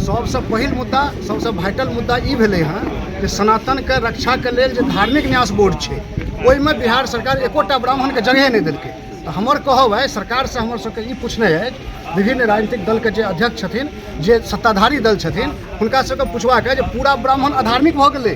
सबसे पहिल मुद्दा सबसे वाइटल मुद्दा ई भेलै हँ जे सनातन के रक्षा के लेल जे धार्मिक न्यास बोर्ड छै ओहिमे बिहार सरकार एकोटा ब्राह्मण के जगह नहीं देलकै। तो हमर कहब है सरकार से हमर सबके ई पूछने है विभिन्न राजनीतिक दल के जे अध्यक्ष छथिन जे सत्ताधारी दल छथिन हुनका सबके पुछबाक है जे पूरा ब्राह्मण अधार्मिक भऽ गेलै,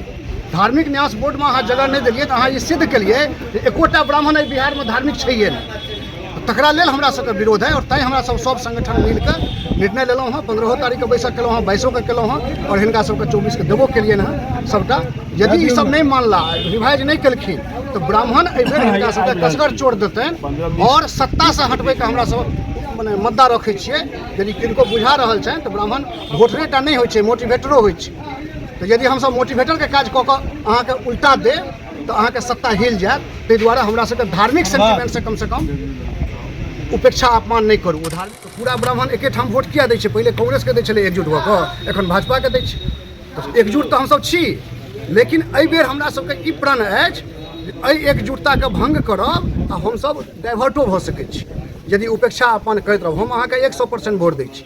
धार्मिक न्यास बोर्ड में अहाँ जगह नहीं दिलियै तो अहाँ ई सिद्ध केलियै जे एकोटा ब्राह्मण एहि बिहार में धार्मिक छैहे नहीं। तकरा लेल हमरा सबके विरोध है और तैं हमरा सब संगठन मिलकर निर्णय लेलहुँ हँ। 15 तारीख के बैसक केलहुँ हँ, 22 के केलहुँ हँ और हिनका सबके 24 के देबो केलियनि हँ सबटा। यदि ई सब नहीं मानला, रिवाइज नहीं केलखिन तो ब्राह्मण एहि बेर हिनका सबके कसगर चोर देतनि और सत्ता से हटबै के हमरा सब मने मुद्दा रखै छियै। यदि किनको बुझा रहल छनि तो ब्राह्मण वोटरे टा नहीं होइ छै, मोटिवेटरो होइ छै। तो यदि हमसब मोटिवेटर के काज कऽ कऽ अहाँके उल्टा दे तो अहाँके सत्ता हिल जायत। ताहि दुआरे हमरा सबके धार्मिक सेंटिमेंट से कम उपेक्षा अपमान नहीं करू। धार्मिक तो पूरा ब्राह्मण एके ठाम वोट किया दै छै, पहले कांग्रेस के दै छलै एकजुट भऽ कऽ, एखन भाजपा के दै छै। तो एकजुट तो हमसब छी, लेकिन एहि बेर हमरा सबके ई प्रण अछि एहि एकजुटता के भंग करब आ हमसब डाइवर्टो भऽ सकै छी यदि उपेक्षा अपमान करैत रहब। हम अहाँके 100% वोट दै छी।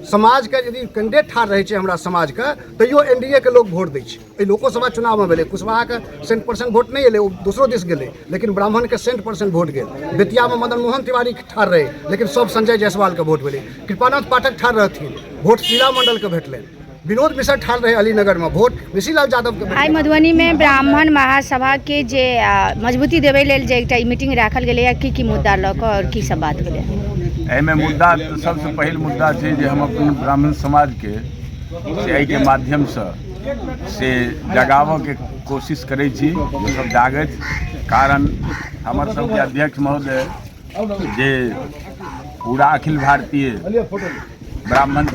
समाज के यदि कैंडिडेट ठाढ़ रहे छै हमरा समाज के तैयो एनडीए के लोग वोट दै छै। एहि लोकसभा चुनाव में भेलै कुशवाहा के 100% वोट नहीं एलै, वो दूसरो दिस गेलै, लेकिन ब्राह्मण के 100% वोट गेल। बेतिया में मदन मोहन तिवारी ठाढ़ रहे लेकिन सब संजय जायसवाल के वोट भेलै। कृपानाथ पाठक ठाढ़ रहथिन, वोट शीला मंडल के भेटलनि। विनोद मिश्र ठाढ़ रहे अलीनगर में, वोट ऋषिलाल यादव के। आई मधुबनी में ब्राह्मण महासभा के जे मजबूती देवे लेल जे एकटा मीटिंग राखल गेलै है, की मुद्दा लऽ कऽ और की सब बात भेलै? एहिमे मुद्दा तो सबसे पहिल मुद्दा छै जे हम अपन ब्राह्मण समाज के एहि के माध्यम से जगावऽ के कोशिश करै छी जे सब जागैत। कारण हमर सबके अध्यक्ष महोदय जे पूरा अखिल भारतीय ब्राह्मण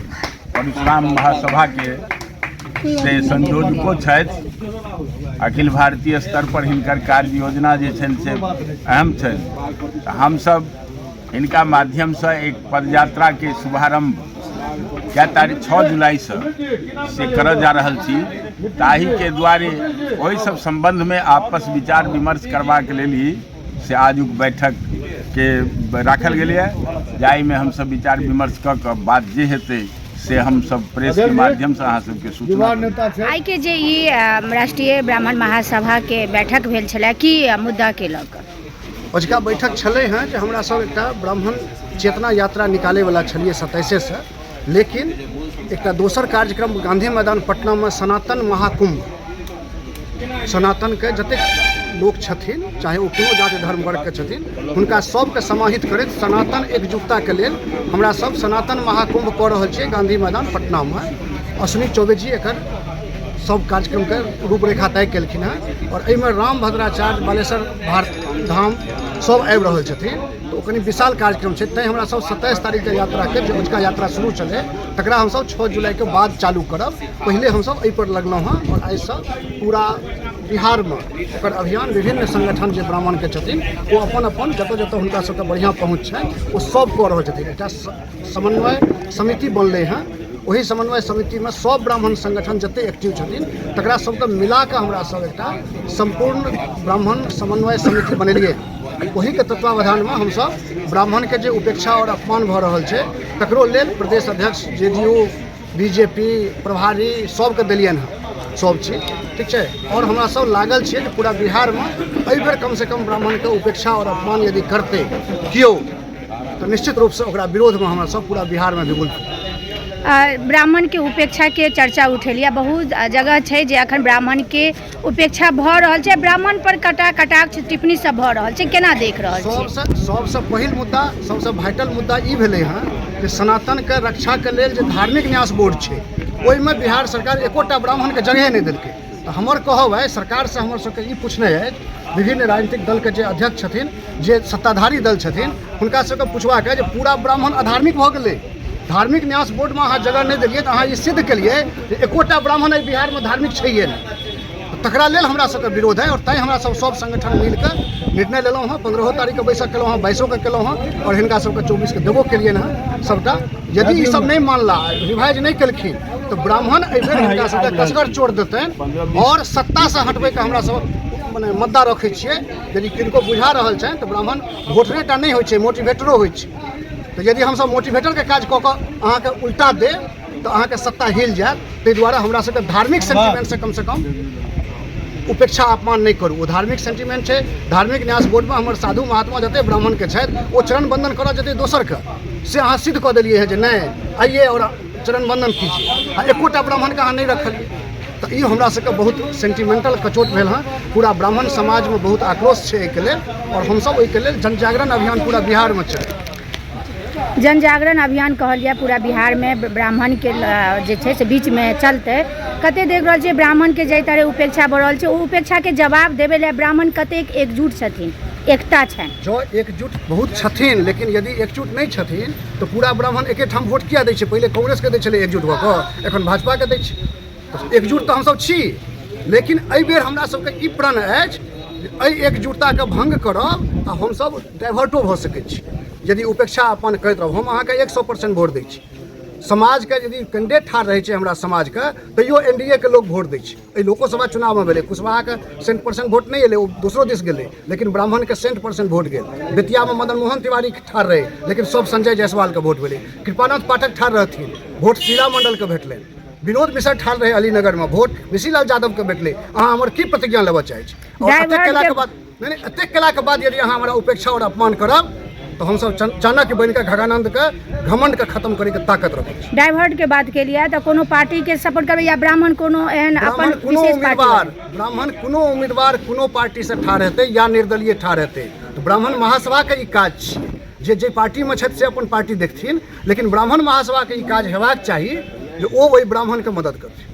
परशुराम महासभा के से संयोजको छथि। अखिल भारतीय स्तर पर हिनकर कार्य योजना जे छनि से अहम छनि। हम सब इनका माध्यम से एक पदयात्रा के शुभारंभ क्या तारीख 6 जुलाई से करल जा रहल छी, ताहि के द्वारे ओहि सब संबंध में आपस विचार विमर्श करबा के लेल ही से आजुक बैठक के राखल गेलै है, जाहि में हम सब विचार विमर्श कऽ कऽ बात जे हेतै से हम सब प्रेस के माध्यम से अहाँ सबके सूचना। आई के जे ई राष्ट्रीय ब्राह्मण महासभा के बैठक भेल छलै, की मुद्दा के लऽ कऽ? अजुका बैठक छलै हैं जे हमरा सब एकटा ब्राह्मण चेतना यात्रा निकाले वाला छलिए 27 से, लेकिन एकटा दोसर कार्यक्रम गांधी मैदान पटना में सनातन महाकुंभ, सनातन के जतेक लोग छथिन चाहे वो कोनो जाति धर्म वर्ग के छथिन हुनका सबके समाहित करैत सनातन एकजुटता के लेल हमरा सब सनातन महाकुंभ कऽ रहल छियै गांधी मैदान पटना में। अश्विनी चौबे जी एकर सब कार्यक्रम के रूपरेखा तय केलखिन हैं और एहिमे राम भद्राचार्य बालेश्वर भारत धाम सब आबि रहल छथिन। तो ओ कनि विशाल कार्यक्रम छै, तैं हमरा सब 27 तारीख के यात्रा के जे अजुका यात्रा शुरू छलै तकरा हम सब 6 जुलाई के बाद चालू करब। पहिले हम सब एहि पर लगलहुँ हँ और आइसँ पूरा बिहार में ओकर अभियान विभिन्न संगठन जे ब्राह्मण के छथिन वो अपन जतऽ हुनका सबके बढ़िआँ पहुँच छनि वो सब कऽ रहल छथिन। एकटा समन्वय समिति बनलै हैं, वही समन्वय समिति में सब ब्राह्मण संगठन जते एक्टिव छथिन तकरा सबके मिला के हमरा सब एकटा संपूर्ण ब्राह्मण समन्वय समिति बनेलिए। वही के तत्वावधान में हम सब ब्राह्मण के जे उपेक्षा और अपमान भऽ रहल छै तकरो लेल प्रदेश अध्यक्ष जेडीयू बीजेपी प्रभारी सबके देलियनि हैं सब चीज, ठीक है। और हमरा सब लागल छियै जे पूरा बिहार में एहि बेर कम से कम ब्राह्मण के उपेक्षा और अपमान यदि करते कियो तो निश्चित रूप से ओकरा विरोध में हमरा सब पूरा बिहार में विगुल। ब्राह्मण के उपेक्षा के चर्चा उठेलिया, बहुत जगह छै जे अखन ब्राह्मण के उपेक्षा भऽ रहल छै, ब्राह्मण पर कटाक्ष टिप्पणी सब भऽ रहल छै, केना देख रहल छी? सबसे पहिल मुद्दा सबसे वाइटल मुद्दा ई भेलै हँ जे सनातन के रक्षा के लेल जे धार्मिक न्यास बोर्ड छै ओहिमे बिहार सरकार एकोटा ब्राह्मण के जगह नहीं देलकै। तो हमर कहब है सरकार से हमर सबके ई पूछने है विभिन्न राजनीतिक दल के जे अध्यक्ष छथिन जे सत्ताधारी दल छथिन हुनका सबके पुछबाक है जे पूरा ब्राह्मण अधार्मिक भऽ गेलै, धार्मिक न्यास बोर्ड में अहाँ जगह नहीं दिलियै तो अहाँ ई सिद्ध केलियै जे एकोटा ब्राह्मण एहि बिहार में धार्मिक छैहे नहीं। तकरा लेल हमरा सबके विरोध है और तैं हमरा सब संगठन मिलकर निर्णय लेलहुँ हँ। 15 तारीख के बैसक केलहुँ हँ, 22 के केलहुँ हँ और हिनका सबके 24 के देबो केलियनि हँ सबटा। यदि ई सब नहीं मानला, रिवाइज नहीं केलखिन तो ब्राह्मण एहि बेर हिनका सबके कसगर चोर देतनि और सत्ता से हटबै के हमरा सब मने मुद्दा रखै छियै। यदि किनको बुझा रहल छनि तो ब्राह्मण वोटरे टा नहीं होइ छै, मोटिवेटरो होइ छै। तो यदि हम सब मोटिवेटर के काज कऽ कऽ अहाँके उल्टा दे तो अहाँके सत्ता हिल जायत। ताहि दुआरे हमरा सबके धार्मिक सेंटिमेंट से कम उपेक्षा अपमान नहीं करू। वो धार्मिक सेंटिमेंट है। धार्मिक न्यास बोर्ड में हमर साधु महात्मा जते ब्राह्मण के छथि वो चरण बंदन करऽ जते दोसर के से अहाँ सिद्ध कऽ देलिए है जे नहीं आइए और चरण बंदन कीजिए आ एकोटा ब्राह्मण के अहाँ नहीं रखलिए। तो ये हमरा सबके बहुत सेंटिमेंटल कचोट भेल हँ। पूरा ब्राह्मण समाज में बहुत आक्रोश है एहिके लेल और हमसब ओहिके लेल जन जागरण अभियान पूरा बिहार में चले। जन जागरण अभियान कहलिए पूरा बिहार में ब्राह्मण के जे छै से बीच में चलते। कते देख रहल छै ब्राह्मण के जाहि तरह उपेक्षा बढ़ रहल छै ओ उपेक्षा के जवाब देवे ले ब्राह्मण कतेक एकजुट छथिन, एकता छनि? जो एकजुट बहुत छथिन, लेकिन यदि एकजुट नहीं छथिन तो पूरा ब्राह्मण एके ठाम वोट किया दै छै? पहले कांग्रेस के दै छलै एकजुट भऽ कऽ, एखन भाजपा के दै छै। तो एकजुट तो हमसब छी, लेकिन एहि बेर हमरा सबके ई प्रण अछि जे एहि एकजुटता के भंग करब आ हमसब डाइवर्टो भऽ सकै छी यदि उपेक्षा अपन करैत रहब। हम अहाँके 100% वोट दै छी। समाज के यदि कैंडिडेट ठाढ़ रहै छै हमरा समाज के तैयो एनडीए के लोग वोट दै छै। एहि लोकसभा चुनाव में भेलै कुशवाहा के 100% वोट नहीं एलै, ओ दोसरो दिस गेलै, लेकिन ब्राह्मण के 100% वोट गेल। बेतिया में मदन मोहन तिवारी ठाढ़ रहे, लेकिन सब संजय जायसवाल के वोट भेलै। कृपानाथ पाठक ठाढ़ रहथिन, वोट शीला मंडल के भेटलनि। विनोद मिश्र ठाढ़ रहे अलीनगर में, वोट ऋषिलाल यादव के भेटलै। अहाँ हमर की प्रतिज्ञा लेबऽ चाहै छी? और एतेक केलाके बाद यदि अहाँ हमरा उपेक्षा और अपमान करब तो हम सब चाणक्य बन के घगानंद के घमंड के खत्म करे के ताकत रखै छी। डाइवर्ट के बात के लिए तो कोनो पार्टी के सपोर्ट करबे या ब्राह्मण कोनो एहन अपन विशेष पार्टी? ब्राह्मण कोनो उम्मीदवार कोनो पार्टी से ठाढ़ हेतै या निर्दलीय ठाढ़ हेतै तो ब्राह्मण महासभा के ई काज छियै जे पार्टी में छथि से अपन पार्टी देखथिन, लेकिन ब्राह्मण महासभा के ई काज हेबाक चाही जे ओ ओहि ब्राह्मण के मदद करथिन।